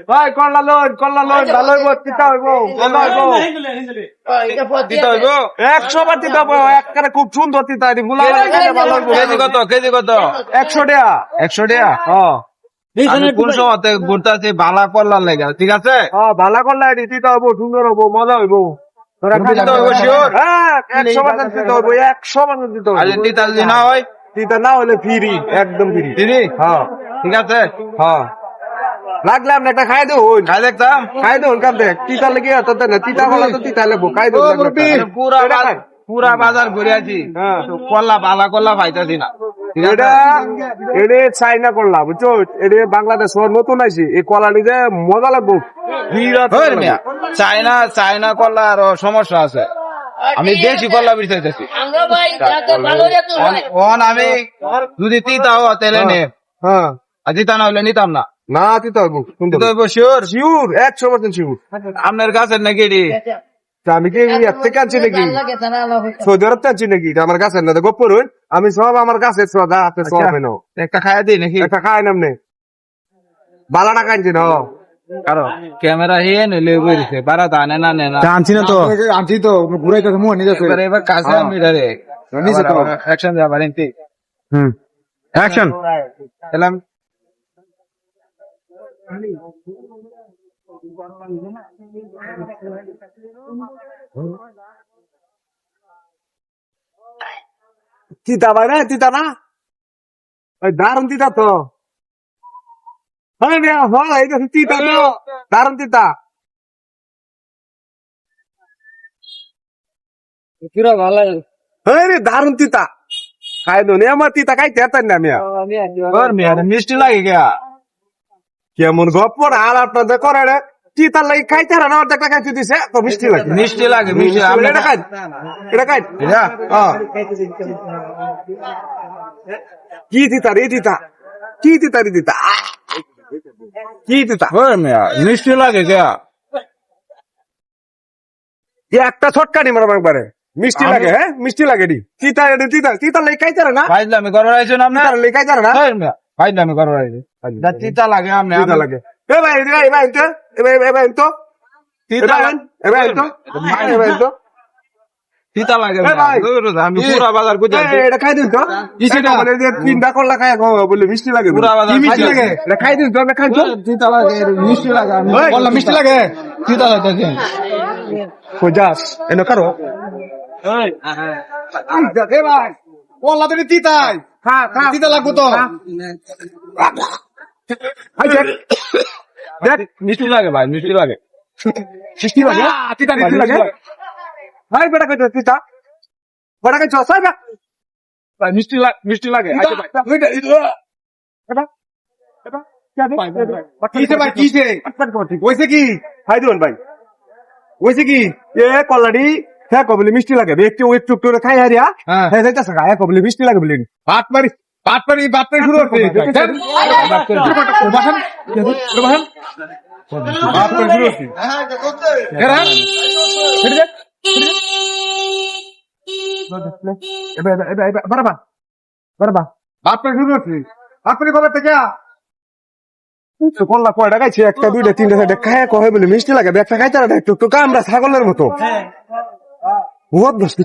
ভাই কল্লা লোন ভালো হইব তিতা হইব ভালো হইব তিতা হইব 100 বার তিতা হইব একবারে খুব সুন্দর তিতা হইব গুলা ভালো হইব কেজি কত 100 টাকা 100 টাকা আমি কোন সময়তে ঘুরতেছি ভালা করলার লেগে ঠিক আছে ভালা করলা তিতা হইব সুন্দর হইব মজা হইব তিতা না হইলে ফ্রি একদম ফ্রি হ্যাঁ ঠিক আছে হ্যাঁ লাগলে আপনি একটা খাই দেবো খাই দেখতাম খাই দেবো কাম দেখ তিতা লেগে তিতা কলা তো তিতা লেবো খাই দেবো পুরা বাজার ঘুরে আছি কল্লা বালা কল্লা পাইতেছি না এটা চাইনা করলা বুঝছো এটা বাংলাদেশ নতুন আইছি এই কলা নিতে মজা লাগবো চাইনা করলা আর সমস্যা আছে আমি দেশি কল্লা বিচাইতেছি আমি যদি তিতা হওয়া তাহলে নে হ্যাঁ আর তিতা না হলে নিতাম না না তিতা হইব শিওর 100% শিওর আপনার কাছের নাকি আমি কি থেকে আনছি নাকি সৌদি আরব আনছি নাকি আমার কাছে না গোপর আমি সব আমার কাছে একটা খাই দিই নাকি একটা খাই নামনে বালা টাকা আনছি না কারো ক্যামেরা হিয়ে নিলে বেরিয়েছে বারা দানে না নেনা আনছি না তো আনছি তো ঘুরাইতেছে মুখ নিজে এবার কাছে আমি ডারে নিচে তো অ্যাকশন দেওয়া পারেন অ্যাকশন এলাম তিতা ভাই না তিতা না দারুন তিতা তো তিতা তো দারুন তিতা কিরা ভালো রে দারুন তিতা খাই দো আমার তিতা খাইতে হেতেন না আমি মিষ্টি লাগে কেমন গপ্প আর আপনাদের করে রে তিতা লাগে খাইতে না অর্ধেক খাইতে দিছে তো মিষ্টি লাগে এটা খাই কি তিতা রে তিতা কি তিতা রে তিতা কি তিতা মিষ্টি লাগে একটা ছটকানি মারব একবারে মিষ্টি লাগে হ্যাঁ মিষ্টি লাগে তিতা তিতা লাগে খাইতে না আমি করবার আইছো না আপনার লেগে খাইতে না আমি করবার আইছি তিতা লাগে আপনি তিতা লাগে তিতা লাগে আমি পুরা বাজার এটা খাই দিন তো তিনটা করলা খাই বলে মিষ্টি লাগে পুরা বাজার মিষ্টি লাগে খাই দিন তো খাই তো তিতা লাগে মিষ্টি লাগে বললাম মিষ্টি লাগে তিতা লাগে খোঁজাস এনে কারো ভাই বললা তুমি তিতাই তিতা লাগবো তো মিষ্টি লাগে ভাই মিষ্টি লাগে তিতা মিষ্টি লাগে ভাই বেটা কই তিতা বেটা কই চসাই ভাই মিষ্টি লাগে কি ভাই দিন ভাই ওইছে কি এ কল্লাড়ি হ্যাঁ কবলি মিষ্টি লাগে একটু একটু খাই হারিয়া হ্যাঁ যাইতেছে হ্যাঁ কবলি মিষ্টি লাগে বলি ভাত মারি শুরু হচ্ছে কল্লা কয়টা খাইছে একটা দুইটা তিনটা চারটা খায় কহে বলে মিষ্টি লাগে একটা খাইতে একটু কামড়া ছাগলের মতো বহুত বসতে